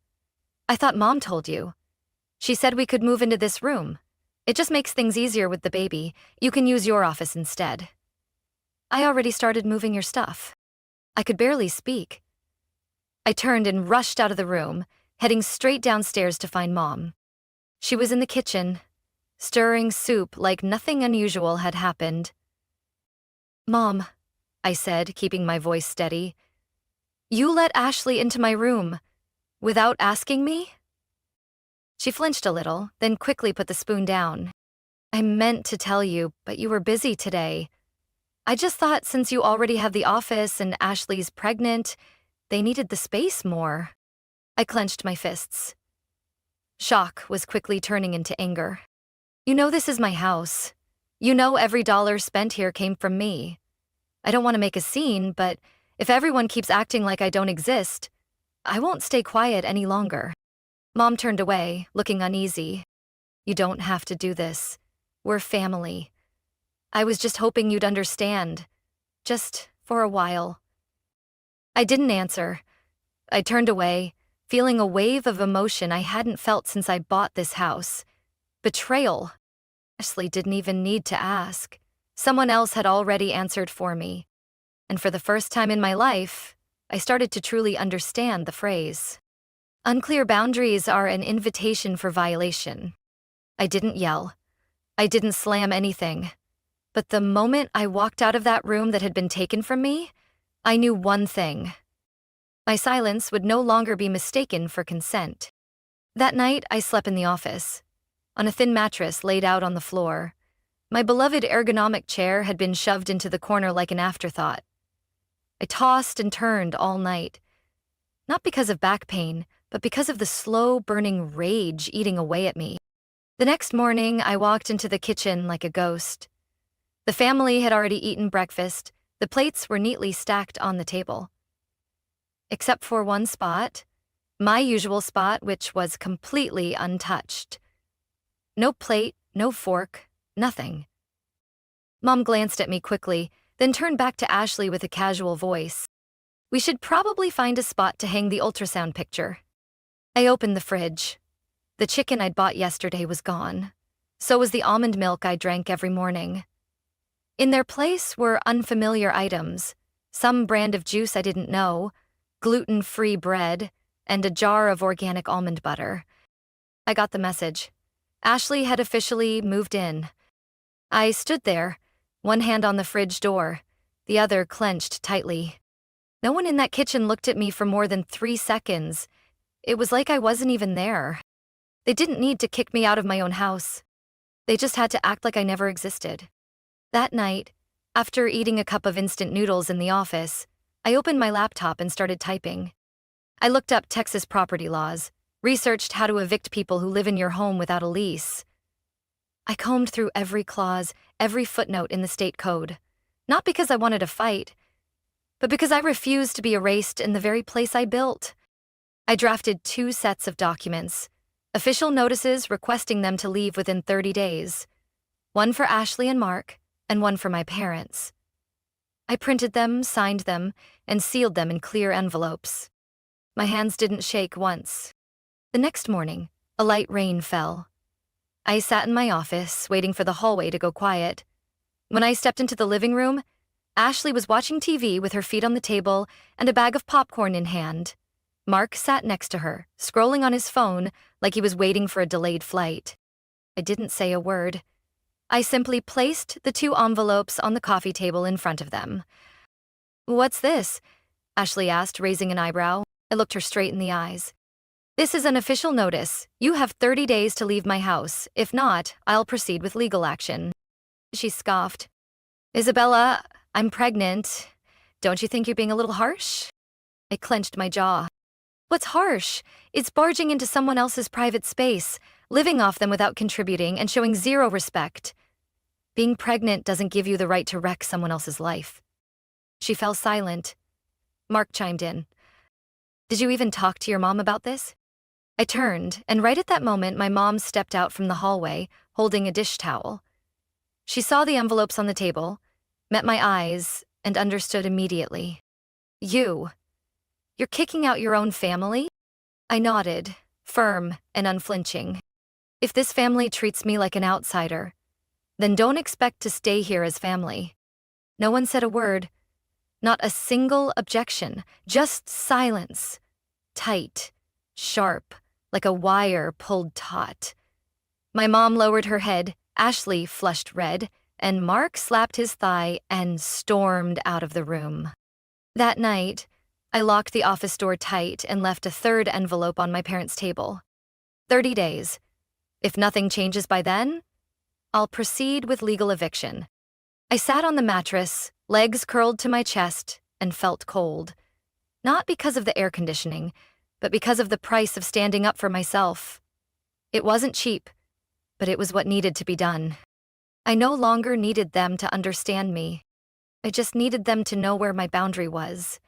I thought Mom told you. She said we could move into this room. It just makes things easier with the baby. You can use your office instead." "I already started moving your stuff." I could barely speak. I turned and rushed out of the room, heading straight downstairs to find Mom. She was in the kitchen, stirring soup like nothing unusual had happened. "Mom," I said, keeping my voice steady, "you let Ashley into my room without asking me?" She flinched a little, then quickly put the spoon down. "I meant to tell you, but you were busy today. I just thought since you already have the office and Ashley's pregnant, they needed the space more." I clenched my fists. Shock was quickly turning into anger. "You know this is my house. You know every dollar spent here came from me. I don't want to make a scene, but if everyone keeps acting like I don't exist, I won't stay quiet any longer." Mom turned away, looking uneasy. "You don't have to do this. We're family. I was just hoping you'd understand. Just for a while." I didn't answer. I turned away, feeling a wave of emotion I hadn't felt since I bought this house. Betrayal. Ashley didn't even need to ask. Someone else had already answered for me. And for the first time in my life, I started to truly understand the phrase. Unclear boundaries are an invitation for violation. I didn't yell. I didn't slam anything. But the moment I walked out of that room that had been taken from me, I knew one thing. My silence would no longer be mistaken for consent. That night, I slept in the office, on a thin mattress laid out on the floor. My beloved ergonomic chair had been shoved into the corner like an afterthought. I tossed and turned all night, not because of back pain, but because of the slow burning rage eating away at me. The next morning, I walked into the kitchen like a ghost. The family had already eaten breakfast. The plates were neatly stacked on the table. Except for one spot, my usual spot, which was completely untouched. No plate, no fork, nothing. Mom glanced at me quickly, then turned back to Ashley with a casual voice. We should probably find a spot to hang the ultrasound picture. I opened the fridge. The chicken I'd bought yesterday was gone. So was the almond milk I drank every morning. In their place were unfamiliar items, some brand of juice I didn't know, gluten-free bread, and a jar of organic almond butter. I got the message. Ashley had officially moved in. I stood there, one hand on the fridge door, the other clenched tightly. No one in that kitchen looked at me for more than 3 seconds. It was like I wasn't even there. They didn't need to kick me out of my own house. They just had to act like I never existed. That night, after eating a cup of instant noodles in the office, I opened my laptop and started typing. I looked up Texas property laws, researched how to evict people who live in your home without a lease. I combed through every clause, every footnote in the state code, not because I wanted a fight, but because I refused to be erased in the very place I built. I drafted 2 sets of documents, official notices requesting them to leave within 30 days, one for Ashley and Mark, and one for my parents. I printed them, signed them, and sealed them in clear envelopes. My hands didn't shake once. The next morning, a light rain fell. I sat in my office, waiting for the hallway to go quiet. When I stepped into the living room, Ashley was watching TV with her feet on the table and a bag of popcorn in hand. Mark sat next to her, scrolling on his phone like he was waiting for a delayed flight. I didn't say a word. I simply placed the 2 envelopes on the coffee table in front of them. "What's this?" Ashley asked, raising an eyebrow. I looked her straight in the eyes. "This is an official notice. You have 30 days to leave my house. If not, I'll proceed with legal action." She scoffed. "Isabella, I'm pregnant. Don't you think you're being a little harsh?" I clenched my jaw. "What's harsh? It's barging into someone else's private space, living off them without contributing and showing zero respect. Being pregnant doesn't give you the right to wreck someone else's life." She fell silent. Mark chimed in. "Did you even talk to your mom about this?" I turned, and right at that moment, my mom stepped out from the hallway, holding a dish towel. She saw the envelopes on the table, met my eyes, and understood immediately. You're kicking out your own family?" I nodded, firm and unflinching. "If this family treats me like an outsider, then don't expect to stay here as family." No one said a word, not a single objection, just silence, tight, sharp, like a wire pulled taut. My mom lowered her head, Ashley flushed red, and Mark slapped his thigh and stormed out of the room. That night, I locked the office door tight and left a 3rd envelope on my parents' table. 30 days. If nothing changes by then, I'll proceed with legal eviction. I sat on the mattress, legs curled to my chest, and felt cold. Not because of the air conditioning, but because of the price of standing up for myself. It wasn't cheap, but it was what needed to be done. I no longer needed them to understand me. I just needed them to know where my boundary was.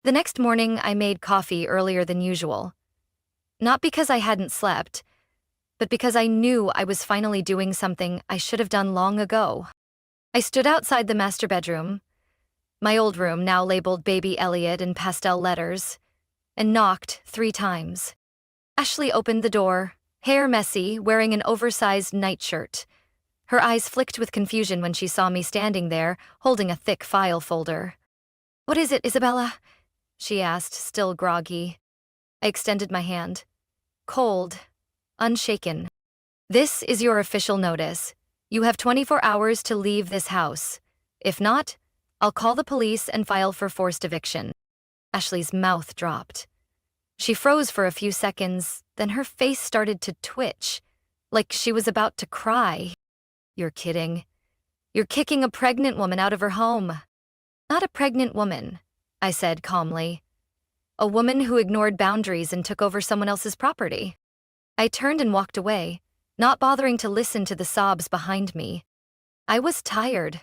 The next morning, I made coffee earlier than usual. Not because I hadn't slept, but because I knew I was finally doing something I should have done long ago. I stood outside the master bedroom, my old room now labeled Baby Elliot in pastel letters, and knocked 3 times. Ashley opened the door, hair messy, wearing an oversized nightshirt. Her eyes flicked with confusion when she saw me standing there, holding a thick file folder. "What is it, Isabella?" she asked, still groggy. I extended my hand. Cold, unshaken. "This is your official notice. You have 24 hours to leave this house. If not, I'll call the police and file for forced eviction. Ashley's mouth dropped. She froze for a few seconds, then her face started to twitch, like she was about to cry. You're kidding. You're kicking a pregnant woman out of her home. Not a pregnant woman, I said calmly. A woman who ignored boundaries and took over someone else's property. I turned and walked away, not bothering to listen to the sobs behind me. I was tired.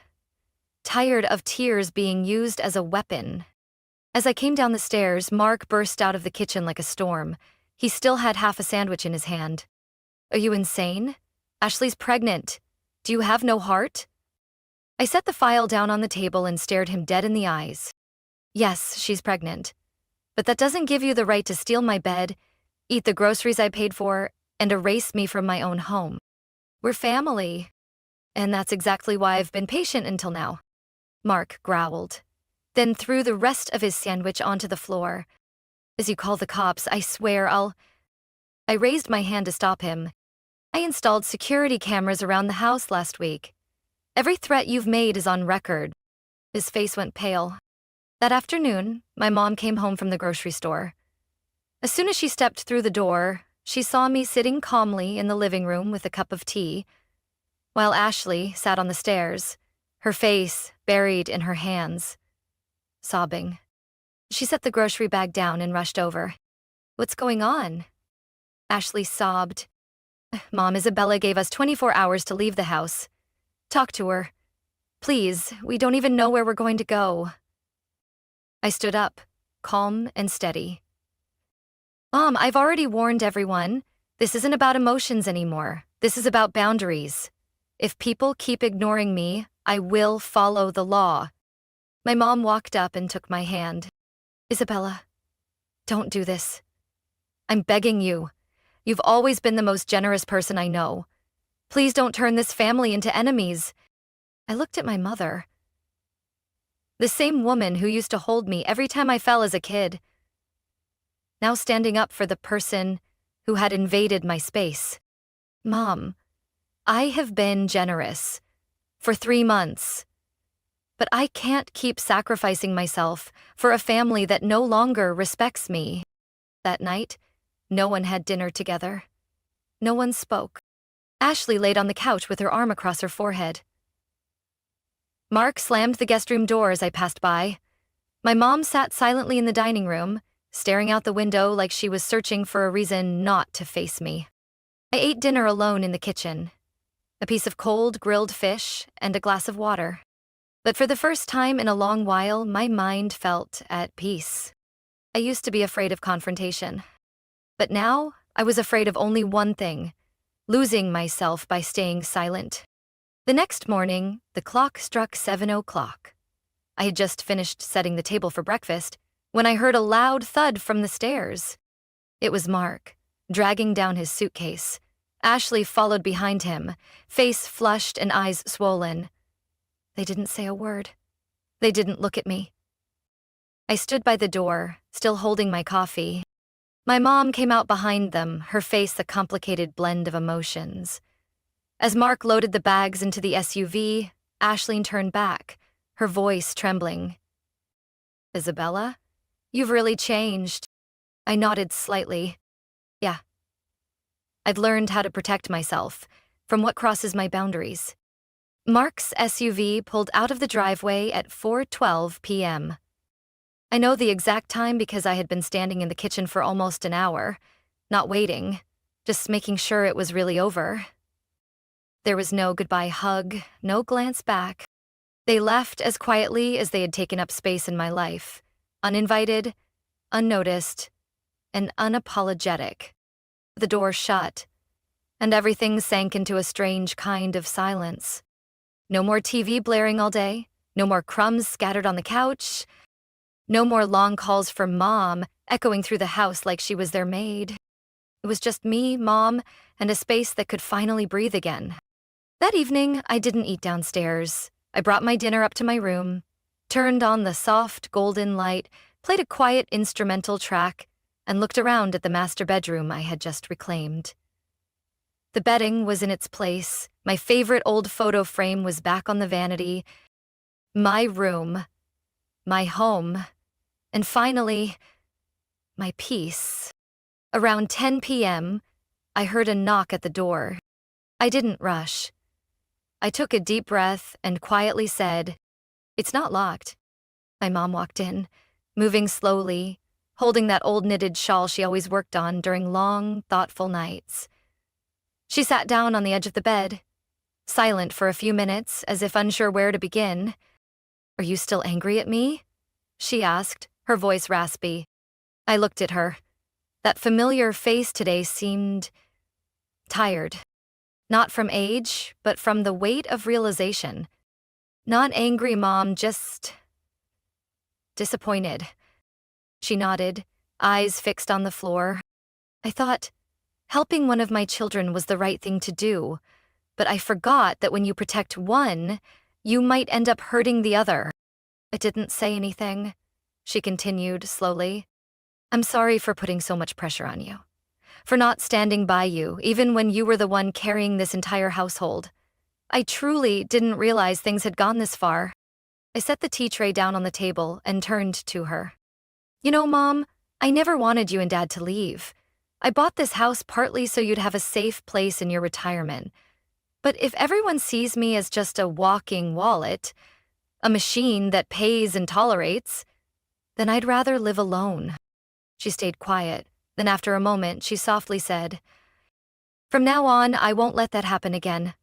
Tired of tears being used as a weapon. As I came down the stairs, Mark burst out of the kitchen like a storm. He still had half a sandwich in his hand. Are you insane? Ashley's pregnant. Do you have no heart? I set the file down on the table and stared him dead in the eyes. Yes, she's pregnant. But that doesn't give you the right to steal my bed, eat the groceries I paid for, and erase me from my own home. We're family. And that's exactly why I've been patient until now. Mark growled, then threw the rest of his sandwich onto the floor. As you call the cops, I swear I raised my hand to stop him. I installed security cameras around the house last week. Every threat you've made is on record. His face went pale. That afternoon, my mom came home from the grocery store. As soon as she stepped through the door, she saw me sitting calmly in the living room with a cup of tea, while Ashley sat on the stairs, her face buried in her hands, sobbing. She set the grocery bag down and rushed over. What's going on? Ashley sobbed. Mom, Isabella gave us 24 hours to leave the house. Talk to her. Please, we don't even know where we're going to go. I stood up, calm and steady. Mom, I've already warned everyone. This isn't about emotions anymore. This is about boundaries. If people keep ignoring me, I will follow the law. My mom walked up and took my hand. Isabella, don't do this. I'm begging you. You've always been the most generous person I know. Please don't turn this family into enemies. I looked at my mother. The same woman who used to hold me every time I fell as a kid. Now standing up for the person who had invaded my space. Mom, I have been generous for 3 months, but I can't keep sacrificing myself for a family that no longer respects me. That night, no one had dinner together. No one spoke. Ashley laid on the couch with her arm across her forehead. Mark slammed the guest room door as I passed by. My mom sat silently in the dining room, staring out the window like she was searching for a reason not to face me. I ate dinner alone in the kitchen. A piece of cold grilled fish and a glass of water. But for the first time in a long while, my mind felt at peace. I used to be afraid of confrontation. But now, I was afraid of only one thing, losing myself by staying silent. The next morning, the clock struck 7 o'clock. I had just finished setting the table for breakfast when I heard a loud thud from the stairs. It was Mark, dragging down his suitcase. Ashley followed behind him, face flushed and eyes swollen. They didn't say a word. They didn't look at me. I stood by the door, still holding my coffee. My mom came out behind them, her face a complicated blend of emotions. As Mark loaded the bags into the SUV, Ashley turned back, her voice trembling. Isabella, you've really changed. I nodded slightly. Yeah. I've learned how to protect myself from what crosses my boundaries. Mark's SUV pulled out of the driveway at 4:12 p.m. I know the exact time because I had been standing in the kitchen for almost an hour, not waiting, just making sure it was really over. There was no goodbye hug, no glance back. They left as quietly as they had taken up space in my life, uninvited, unnoticed, and unapologetic. The door shut, and everything sank into a strange kind of silence. No more TV blaring all day, no more crumbs scattered on the couch, no more long calls from Mom echoing through the house like she was their maid. It was just me, Mom, and a space that could finally breathe again. That evening, I didn't eat downstairs. I brought my dinner up to my room, turned on the soft golden light, played a quiet instrumental track, and looked around at the master bedroom I had just reclaimed. The bedding was in its place, my favorite old photo frame was back on the vanity, my room, my home, and finally, my peace. Around 10 p.m., I heard a knock at the door. I didn't rush. I took a deep breath and quietly said, "It's not locked." My mom walked in, moving slowly, holding that old knitted shawl she always worked on during long, thoughtful nights. She sat down on the edge of the bed, silent for a few minutes, as if unsure where to begin. "Are you still angry at me?" she asked, her voice raspy. I looked at her. That familiar face today seemed tired. Not from age, but from the weight of realization. Not angry, Mom, just disappointed. She nodded, eyes fixed on the floor. I thought helping one of my children was the right thing to do, but I forgot that when you protect one, you might end up hurting the other. I didn't say anything, she continued slowly. "I'm sorry for putting so much pressure on you, for not standing by you, even when you were the one carrying this entire household. I truly didn't realize things had gone this far." I set the tea tray down on the table and turned to her. "You know, Mom, I never wanted you and Dad to leave. I bought this house partly so you'd have a safe place in your retirement. But if everyone sees me as just a walking wallet, a machine that pays and tolerates, then I'd rather live alone." She stayed quiet. Then after a moment, she softly said, "From now on, I won't let that happen again.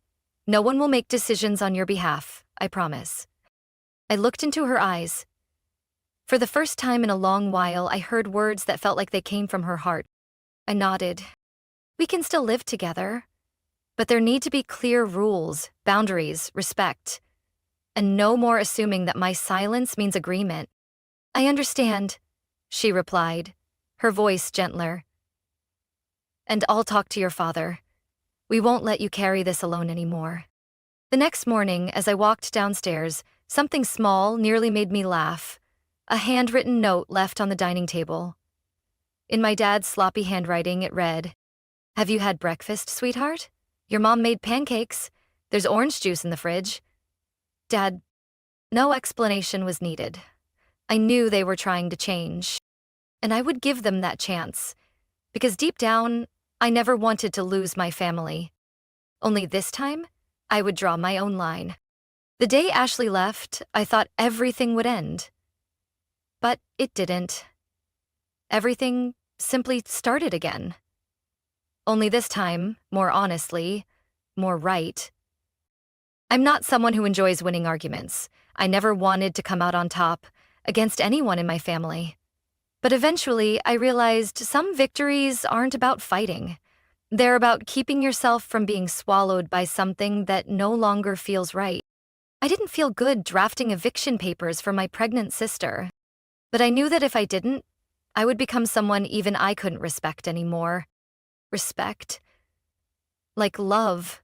No one will make decisions on your behalf, I promise." I looked into her eyes. For the first time in a long while, I heard words that felt like they came from her heart. I nodded. "We can still live together, but there need to be clear rules, boundaries, respect, and no more assuming that my silence means agreement." "I understand," she replied, her voice gentler. "And I'll talk to your father. We won't let you carry this alone anymore." The next morning, as I walked downstairs, something small nearly made me laugh. A handwritten note left on the dining table. In my dad's sloppy handwriting, it read, "Have you had breakfast, sweetheart? Your mom made pancakes. There's orange juice in the fridge." Dad, no explanation was needed. I knew they were trying to change, and I would give them that chance, because deep down, I never wanted to lose my family. Only this time, I would draw my own line. The day Ashley left, I thought everything would end. But it didn't. Everything simply started again. Only this time, more honestly, more right. I'm not someone who enjoys winning arguments. I never wanted to come out on top against anyone in my family. But eventually, I realized some victories aren't about fighting. They're about keeping yourself from being swallowed by something that no longer feels right. I didn't feel good drafting eviction papers for my pregnant sister, but I knew that if I didn't, I would become someone even I couldn't respect anymore. Respect, like love,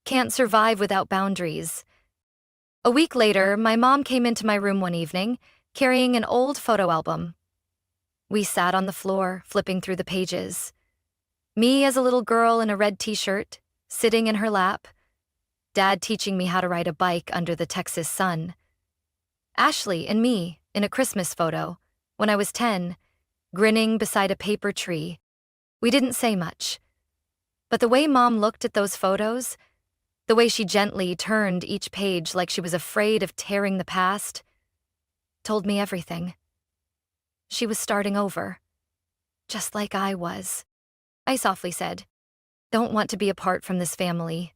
can't survive without boundaries. A week later, my mom came into my room one evening, carrying an old photo album. We sat on the floor, flipping through the pages. Me as a little girl in a red t-shirt, sitting in her lap. Dad teaching me how to ride a bike under the Texas sun. Ashley and me in a Christmas photo, when I was 10, grinning beside a paper tree. We didn't say much. But the way Mom looked at those photos, the way she gently turned each page like she was afraid of tearing the past, told me everything. She was starting over, just like I was. I softly said, "Don't want to be apart from this family.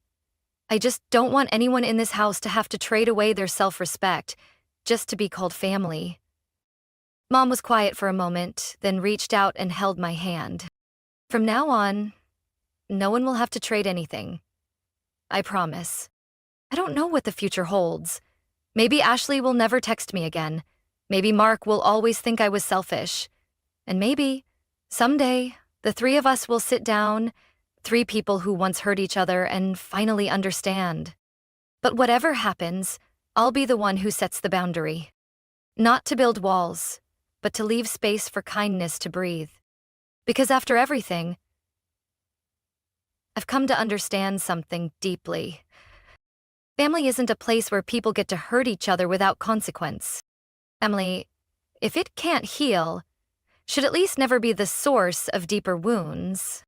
I just don't want anyone in this house to have to trade away their self-respect just to be called family." Mom was quiet for a moment, then reached out and held my hand. "From now on, no one will have to trade anything. I promise. I don't know what the future holds. Maybe Ashley will never text me again. Maybe Mark will always think I was selfish. And maybe, someday, the three of us will sit down, 3 people who once hurt each other, and finally understand. But whatever happens, I'll be the one who sets the boundary. Not to build walls, but to leave space for kindness to breathe. Because after everything, I've come to understand something deeply. Family isn't a place where people get to hurt each other without consequence. Emily, if it can't heal, should at least never be the source of deeper wounds.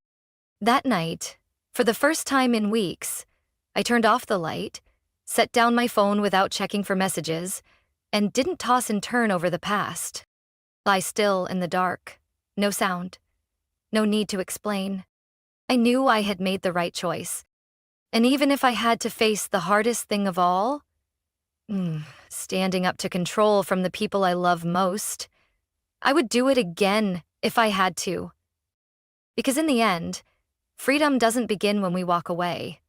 That night, for the first time in weeks, I turned off the light, set down my phone without checking for messages, and didn't toss and turn over the past. Lie still in the dark. No sound. No need to explain. I knew I had made the right choice. And even if I had to face the hardest thing of all, standing up to control from the people I love most, I would do it again if I had to. Because in the end, freedom doesn't begin when we walk away.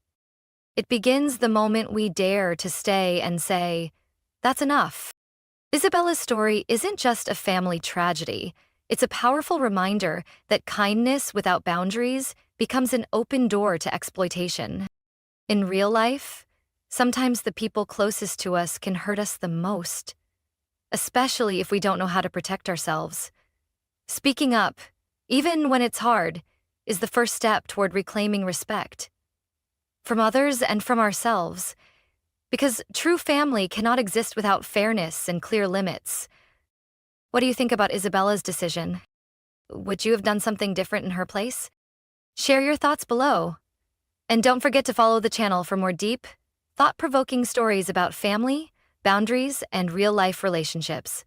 It begins the moment we dare to stay and say, "That's enough." Isabella's story isn't just a family tragedy. It's a powerful reminder that kindness without boundaries becomes an open door to exploitation. In real life, sometimes the people closest to us can hurt us the most, especially if we don't know how to protect ourselves. Speaking up, even when it's hard, is the first step toward reclaiming respect from others and from ourselves, because true family cannot exist without fairness and clear limits. What do you think about Isabella's decision? Would you have done something different in her place? Share your thoughts below. And don't forget to follow the channel for more deep, thought-provoking stories about family, boundaries, and real-life relationships.